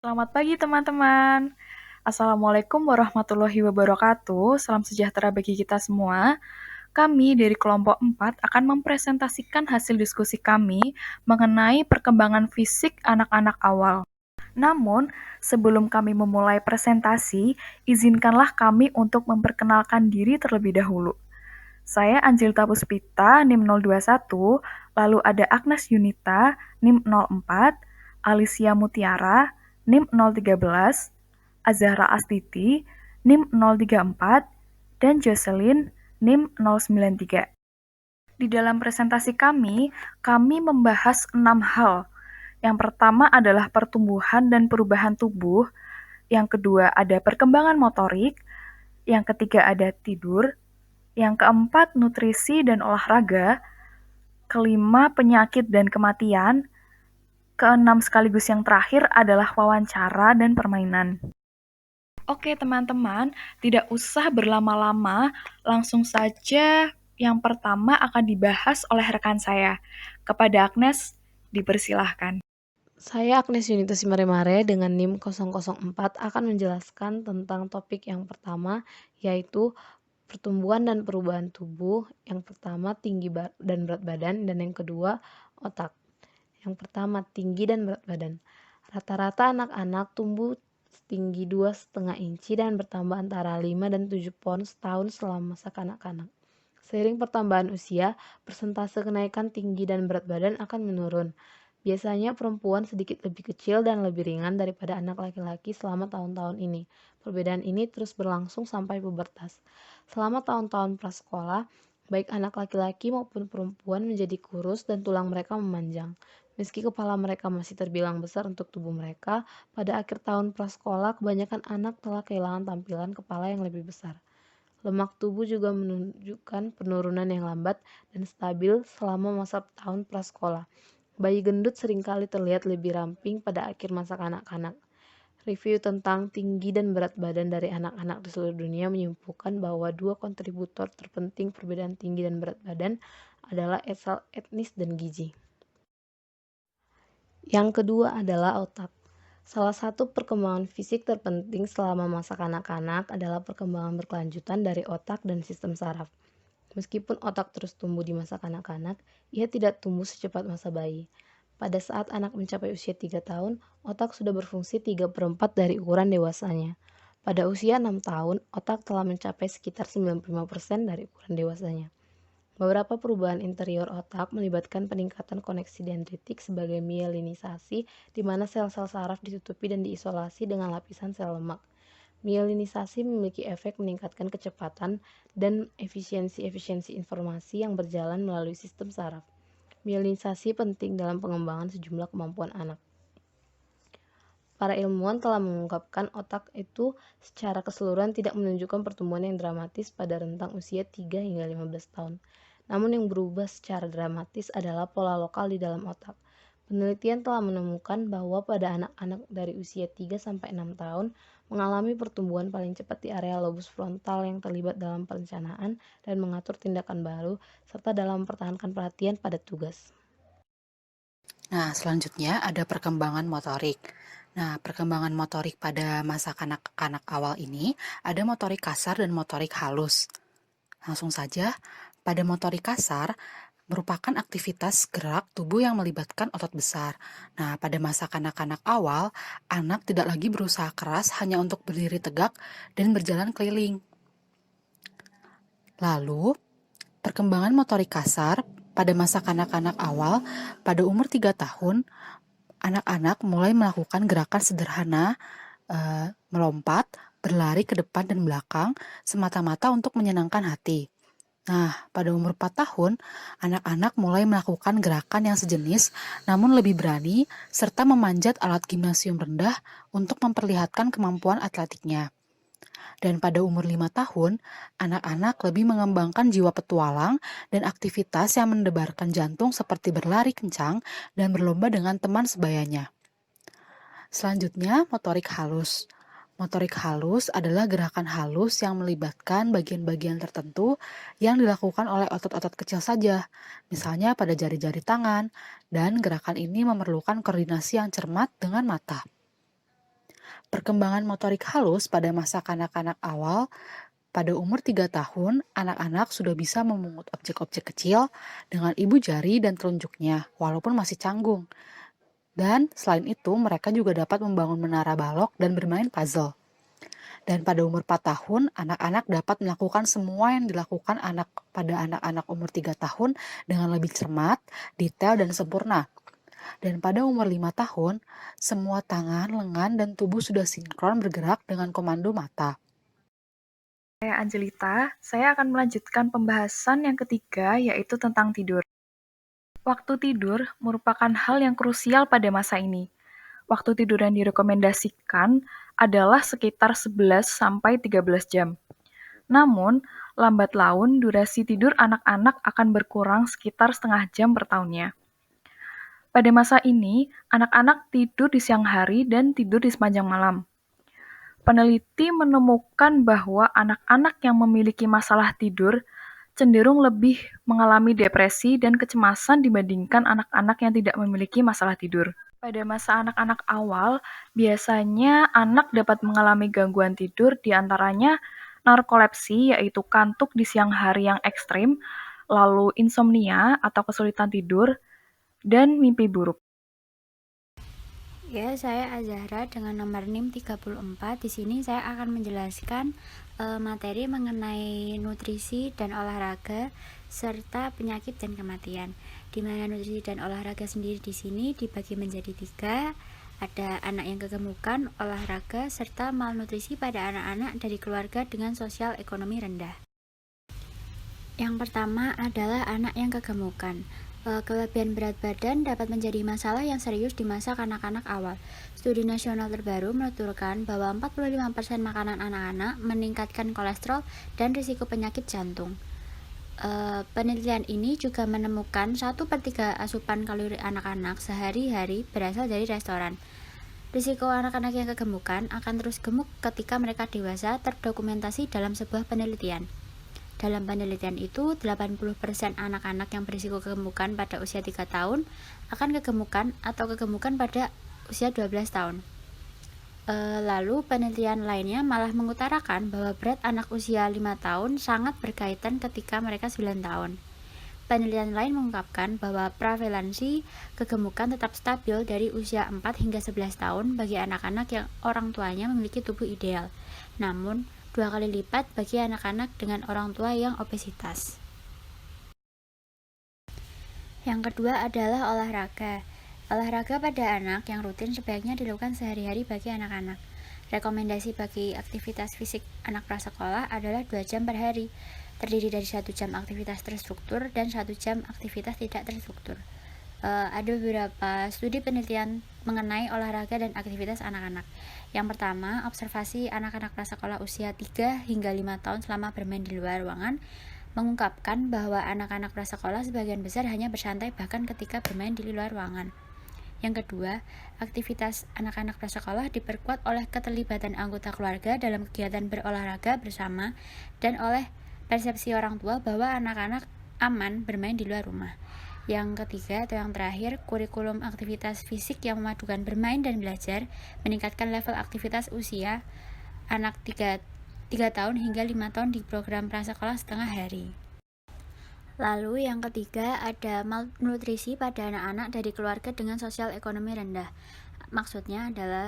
Selamat pagi teman-teman. Assalamualaikum warahmatullahi wabarakatuh. Salam sejahtera bagi kita semua. Kami dari kelompok 4 akan mempresentasikan hasil diskusi kami mengenai perkembangan fisik anak-anak awal. Namun, sebelum kami memulai presentasi, izinkanlah kami untuk memperkenalkan diri terlebih dahulu. Saya Anjilta Puspita, NIM 021, lalu ada Agnes Yunita, NIM 04, Alicia Mutiara, NIM 013, Azahra Astiti, NIM 034, dan Jocelyn, NIM 093. Di dalam presentasi kami membahas 6 hal. Yang pertama adalah pertumbuhan dan perubahan tubuh, yang kedua ada perkembangan motorik, yang ketiga ada tidur, yang keempat, nutrisi dan olahraga. Kelima, penyakit dan kematian. Keenam sekaligus yang terakhir adalah wawancara dan permainan. Oke teman-teman, tidak usah berlama-lama, langsung saja yang pertama akan dibahas oleh rekan saya. Kepada Agnes, dipersilahkan. Saya Agnes Yunita Simaremare dengan NIM 004 akan menjelaskan tentang topik yang pertama, yaitu pertumbuhan dan perubahan tubuh. Yang pertama, tinggi dan berat badan, dan yang kedua, otak. Yang pertama, tinggi dan berat badan. Rata-rata anak-anak tumbuh setinggi 2,5 inci dan bertambah antara 5 dan 7 pound setahun selama masa kanak-kanak. Seiring pertambahan usia, persentase kenaikan tinggi dan berat badan akan menurun. Biasanya perempuan sedikit lebih kecil dan lebih ringan daripada anak laki-laki selama tahun-tahun ini. Perbedaan ini terus berlangsung sampai pubertas. Selama tahun-tahun prasekolah, baik anak laki-laki maupun perempuan menjadi kurus dan tulang mereka memanjang. Meski kepala mereka masih terbilang besar untuk tubuh mereka, pada akhir tahun prasekolah kebanyakan anak telah kehilangan tampilan kepala yang lebih besar. Lemak tubuh juga menunjukkan penurunan yang lambat dan stabil selama masa tahun prasekolah. Bayi gendut seringkali terlihat lebih ramping pada akhir masa kanak-kanak. Review tentang tinggi dan berat badan dari anak-anak di seluruh dunia menyimpulkan bahwa dua kontributor terpenting perbedaan tinggi dan berat badan adalah asal etnis dan gizi. Yang kedua adalah otak. Salah satu perkembangan fisik terpenting selama masa kanak-kanak adalah perkembangan berkelanjutan dari otak dan sistem saraf. Meskipun otak terus tumbuh di masa kanak-kanak, ia tidak tumbuh secepat masa bayi. Pada saat anak mencapai usia 3 tahun, otak sudah berfungsi 3/4 dari ukuran dewasanya. Pada usia 6 tahun, otak telah mencapai sekitar 95% dari ukuran dewasanya. Beberapa perubahan interior otak melibatkan peningkatan koneksi dendritik sebagai mielinisasi, di mana sel-sel saraf ditutupi dan diisolasi dengan lapisan sel lemak. Mielinisasi memiliki efek meningkatkan kecepatan dan efisiensi informasi yang berjalan melalui sistem saraf. Mielinisasi penting dalam pengembangan sejumlah kemampuan anak. Para ilmuwan telah mengungkapkan otak itu secara keseluruhan tidak menunjukkan pertumbuhan yang dramatis pada rentang usia 3 hingga 15 tahun. Namun yang berubah secara dramatis adalah pola lokal di dalam otak. Penelitian telah menemukan bahwa pada anak-anak dari usia 3 sampai 6 tahun mengalami pertumbuhan paling cepat di area lobus frontal yang terlibat dalam perencanaan dan mengatur tindakan baru serta dalam mempertahankan perhatian pada tugas. Nah, selanjutnya ada perkembangan motorik. Nah, perkembangan motorik pada masa kanak-kanak awal ini ada motorik kasar dan motorik halus. Langsung saja, pada motorik kasar merupakan aktivitas gerak tubuh yang melibatkan otot besar. Nah, pada masa kanak-kanak awal, anak tidak lagi berusaha keras hanya untuk berdiri tegak dan berjalan keliling. Lalu, perkembangan motorik kasar pada masa kanak-kanak awal, pada umur 3 tahun, anak-anak mulai melakukan gerakan sederhana, melompat, berlari ke depan dan belakang, semata-mata untuk menyenangkan hati. Nah, pada umur 4 tahun, anak-anak mulai melakukan gerakan yang sejenis, namun lebih berani, serta memanjat alat gimnasium rendah untuk memperlihatkan kemampuan atletiknya. Dan pada umur 5 tahun, anak-anak lebih mengembangkan jiwa petualang dan aktivitas yang mendebarkan jantung seperti berlari kencang dan berlomba dengan teman sebayanya. Selanjutnya, motorik halus. Motorik halus adalah gerakan halus yang melibatkan bagian-bagian tertentu yang dilakukan oleh otot-otot kecil saja, misalnya pada jari-jari tangan, dan gerakan ini memerlukan koordinasi yang cermat dengan mata. Perkembangan motorik halus pada masa kanak-kanak awal, pada umur 3 tahun, anak-anak sudah bisa memungut objek-objek kecil dengan ibu jari dan telunjuknya, walaupun masih canggung. Dan selain itu, mereka juga dapat membangun menara balok dan bermain puzzle. Dan pada umur 4 tahun, anak-anak dapat melakukan semua yang dilakukan pada anak-anak umur 3 tahun dengan lebih cermat, detail, dan sempurna. Dan pada umur 5 tahun, semua tangan, lengan, dan tubuh sudah sinkron bergerak dengan komando mata. Saya Angelita, saya akan melanjutkan pembahasan yang ketiga, yaitu tentang tidur. Waktu tidur merupakan hal yang krusial pada masa ini. Waktu tidur yang direkomendasikan adalah sekitar 11-13 jam. Namun, lambat laun durasi tidur anak-anak akan berkurang sekitar setengah jam per tahunnya. Pada masa ini, anak-anak tidur di siang hari dan tidur di sepanjang malam. Peneliti menemukan bahwa anak-anak yang memiliki masalah tidur cenderung lebih mengalami depresi dan kecemasan dibandingkan anak-anak yang tidak memiliki masalah tidur. Pada masa anak-anak awal, biasanya anak dapat mengalami gangguan tidur, diantaranya narkolepsi, yaitu kantuk di siang hari yang ekstrim, lalu insomnia atau kesulitan tidur, dan mimpi buruk. Ya, saya Azahra dengan nomor NIM 34. Di sini saya akan menjelaskan materi mengenai nutrisi dan olahraga serta penyakit dan kematian. Di mana nutrisi dan olahraga sendiri di sini dibagi menjadi 3. Ada anak yang kegemukan, olahraga, serta malnutrisi pada anak-anak dari keluarga dengan sosial ekonomi rendah. Yang pertama adalah anak yang kegemukan. Kelebihan berat badan dapat menjadi masalah yang serius di masa kanak-kanak awal. Studi nasional terbaru menuturkan bahwa 45% makanan anak-anak meningkatkan kolesterol dan risiko penyakit jantung. Penelitian ini juga menemukan 1/3 asupan kalori anak-anak sehari-hari berasal dari restoran. Risiko anak-anak yang kegemukan akan terus gemuk ketika mereka dewasa terdokumentasi dalam sebuah penelitian. Dalam penelitian itu, 80% anak-anak yang berisiko kegemukan pada usia 3 tahun akan kegemukan atau kegemukan pada usia 12 tahun. Lalu penelitian lainnya malah mengutarakan bahwa berat anak usia 5 tahun sangat berkaitan ketika mereka 9 tahun. Penelitian lain mengungkapkan bahwa prevalensi kegemukan tetap stabil dari usia 4 hingga 11 tahun bagi anak-anak yang orang tuanya memiliki tubuh ideal. Namun, 2 kali lipat bagi anak-anak dengan orang tua yang obesitas. Yang kedua adalah olahraga. Olahraga pada anak yang rutin sebaiknya dilakukan sehari-hari bagi anak-anak. Rekomendasi bagi aktivitas fisik anak prasekolah adalah 2 jam per hari, terdiri dari 1 jam aktivitas terstruktur dan 1 jam aktivitas tidak terstruktur. Ada beberapa studi penelitian mengenai olahraga dan aktivitas anak-anak. Yang pertama, observasi anak-anak prasekolah usia 3 hingga 5 tahun selama bermain di luar ruangan mengungkapkan bahwa anak-anak prasekolah sebagian besar hanya bersantai bahkan ketika bermain di luar ruangan. Yang kedua, aktivitas anak-anak prasekolah diperkuat oleh keterlibatan anggota keluarga dalam kegiatan berolahraga bersama dan oleh persepsi orang tua bahwa anak-anak aman bermain di luar rumah. Yang ketiga atau yang terakhir, kurikulum aktivitas fisik yang memadukan bermain dan belajar meningkatkan level aktivitas usia anak 3 tahun hingga 5 tahun di program prasekolah setengah hari. Lalu yang ketiga ada malnutrisi pada anak-anak dari keluarga dengan sosial ekonomi rendah. Maksudnya adalah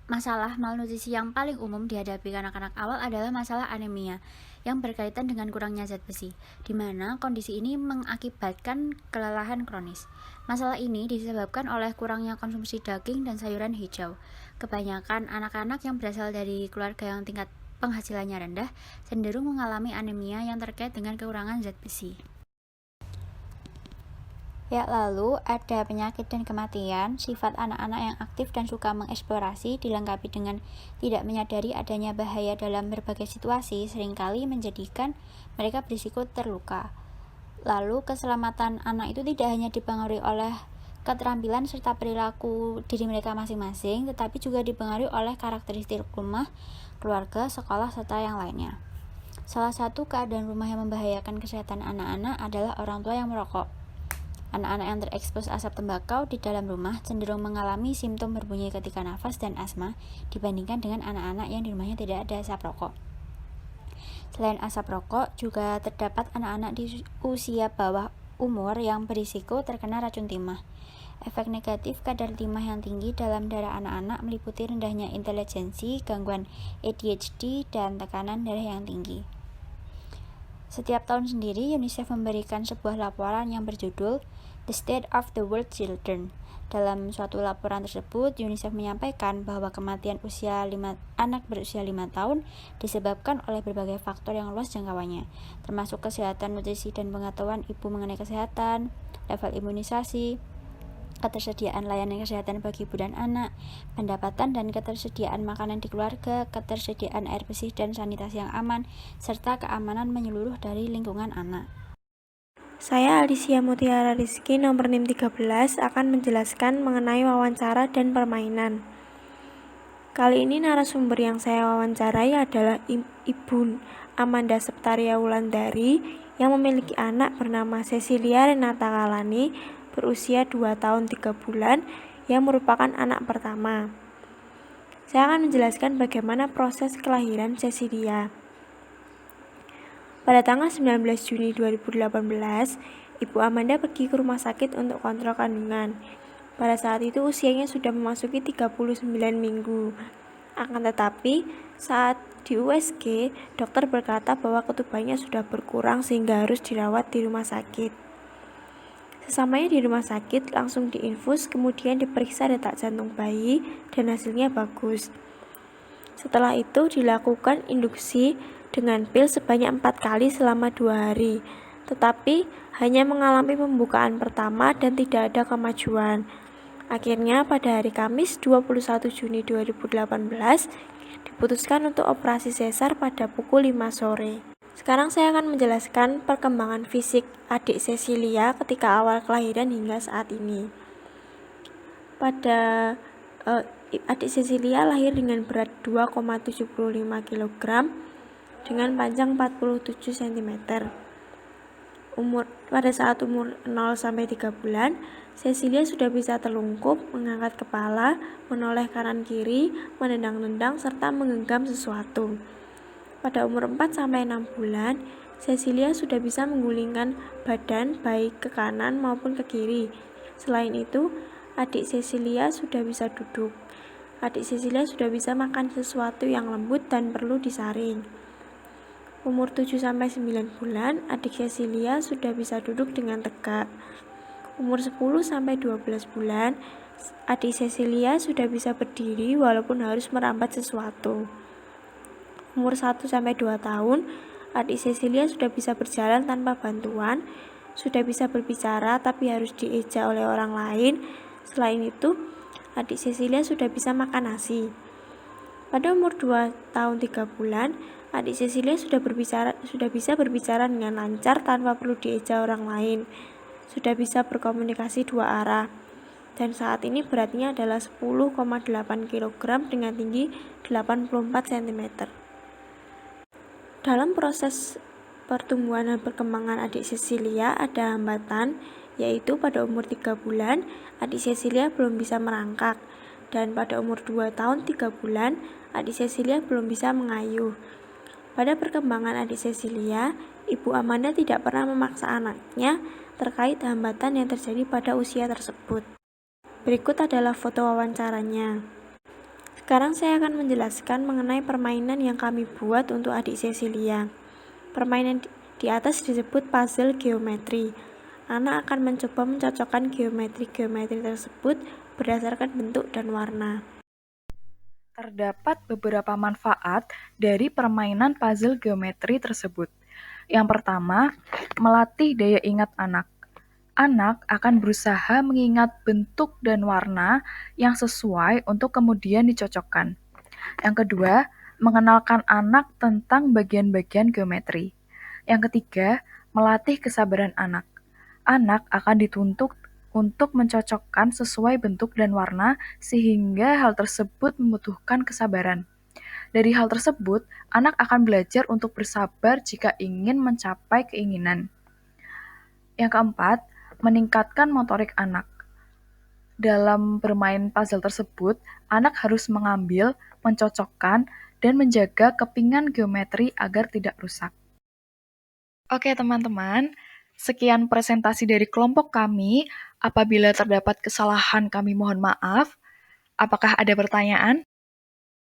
masalah malnutrisi yang paling umum dihadapi anak-anak awal adalah masalah anemia yang berkaitan dengan kurangnya zat besi, di mana kondisi ini mengakibatkan kelelahan kronis. Masalah ini disebabkan oleh kurangnya konsumsi daging dan sayuran hijau. Kebanyakan anak-anak yang berasal dari keluarga yang tingkat penghasilannya rendah cenderung mengalami anemia yang terkait dengan kekurangan zat besi. Ya, lalu ada penyakit dan kematian. Sifat anak-anak yang aktif dan suka mengeksplorasi dilengkapi dengan tidak menyadari adanya bahaya dalam berbagai situasi seringkali menjadikan mereka berisiko terluka. Lalu keselamatan anak itu tidak hanya dipengaruhi oleh keterampilan serta perilaku diri mereka masing-masing, tetapi juga dipengaruhi oleh karakteristik rumah, keluarga, sekolah, serta yang lainnya. Salah satu keadaan rumah yang membahayakan kesehatan anak-anak adalah orang tua yang merokok. Anak-anak yang terekspos asap tembakau di dalam rumah cenderung mengalami simptom berbunyi ketika nafas dan asma dibandingkan dengan anak-anak yang di rumahnya tidak ada asap rokok. Selain asap rokok, juga terdapat anak-anak di usia bawah umur yang berisiko terkena racun timah. Efek negatif kadar timah yang tinggi dalam darah anak-anak meliputi rendahnya intelijensi, gangguan ADHD, dan tekanan darah yang tinggi. Setiap tahun sendiri, UNICEF memberikan sebuah laporan yang berjudul The State of the World Children. Dalam suatu laporan tersebut, UNICEF menyampaikan bahwa kematian anak berusia 5 tahun disebabkan oleh berbagai faktor yang luas jangkauannya, termasuk kesehatan, nutrisi, dan pengetahuan ibu mengenai kesehatan, level imunisasi, ketersediaan layanan kesehatan bagi ibu dan anak, pendapatan dan ketersediaan makanan di keluarga, ketersediaan air bersih dan sanitasi yang aman, serta keamanan menyeluruh dari lingkungan anak. Saya Alicia Mutiara Rizky, nomor NIM 13, akan menjelaskan mengenai wawancara dan permainan. Kali ini narasumber yang saya wawancarai adalah Ibu Amanda Septaria Wulandari yang memiliki anak bernama Cecilia Renata Kalani berusia 2 tahun 3 bulan yang merupakan anak pertama. Saya akan menjelaskan bagaimana proses kelahiran Cecilia. Pada tanggal 19 Juni 2018, Ibu Amanda pergi ke rumah sakit untuk kontrol kandungan. Pada saat itu usianya sudah memasuki 39 minggu. Akan tetapi, saat di USG, dokter berkata bahwa ketubannya sudah berkurang sehingga harus dirawat di rumah sakit. Sesamanya di rumah sakit, langsung diinfus, kemudian diperiksa detak jantung bayi, dan hasilnya bagus. Setelah itu dilakukan induksi dengan pil sebanyak 4 kali selama 2 hari, tetapi hanya mengalami pembukaan pertama dan tidak ada kemajuan. Akhirnya pada hari Kamis 21 Juni 2018 diputuskan untuk operasi sesar pada pukul 5 sore. Sekarang saya akan menjelaskan perkembangan fisik adik Cecilia ketika awal kelahiran hingga saat ini. Pada adik Cecilia lahir dengan berat 2,75 kg dengan panjang 47 cm. Pada saat umur 0-3 bulan, Cecilia sudah bisa terlungkup, mengangkat kepala, menoleh kanan kiri, menendang-nendang, serta menggenggam sesuatu. Pada umur 4-6 bulan, Cecilia sudah bisa menggulingkan badan baik ke kanan maupun ke kiri. Selain itu, adik Cecilia sudah bisa duduk. Adik Cecilia sudah bisa makan sesuatu yang lembut dan perlu disaring. Umur 7-9 bulan, adik Cecilia sudah bisa duduk dengan tegak. Umur 10-12 bulan, adik Cecilia sudah bisa berdiri walaupun harus merambat sesuatu. Umur 1-2 tahun, adik Cecilia sudah bisa berjalan tanpa bantuan, sudah bisa berbicara tapi harus dieja oleh orang lain. Selain itu, adik Cecilia sudah bisa makan nasi. Pada umur 2 tahun 3 bulan, adik Cecilia sudah bisa berbicara dengan lancar tanpa perlu dieja orang lain. Sudah bisa berkomunikasi 2 arah. Dan saat ini beratnya adalah 10,8 kg dengan tinggi 84 cm. Dalam proses pertumbuhan dan perkembangan adik Cecilia ada hambatan, yaitu pada umur 3 bulan, adik Cecilia belum bisa merangkak, dan pada umur 2 tahun 3 bulan, adik Cecilia belum bisa mengayuh. Pada perkembangan adik Cecilia, Ibu Amanda tidak pernah memaksa anaknya terkait hambatan yang terjadi pada usia tersebut. Berikut adalah foto wawancaranya. Sekarang saya akan menjelaskan mengenai permainan yang kami buat untuk adik Cecilia. Permainan di atas disebut puzzle geometri. Anak akan mencoba mencocokkan geometri tersebut berdasarkan bentuk dan warna. Terdapat beberapa manfaat dari permainan puzzle geometri tersebut. Yang pertama, melatih daya ingat anak. Anak akan berusaha mengingat bentuk dan warna yang sesuai untuk kemudian dicocokkan. Yang kedua, mengenalkan anak tentang bagian-bagian geometri. Yang ketiga, melatih kesabaran anak. Anak akan dituntut untuk mencocokkan sesuai bentuk dan warna sehingga hal tersebut membutuhkan kesabaran. Dari hal tersebut, anak akan belajar untuk bersabar jika ingin mencapai keinginan. Yang keempat, meningkatkan motorik anak. Dalam bermain puzzle tersebut, anak harus mengambil, mencocokkan, dan menjaga kepingan geometri agar tidak rusak. Oke teman-teman, sekian presentasi dari kelompok kami. Apabila terdapat kesalahan kami mohon maaf. Apakah ada pertanyaan?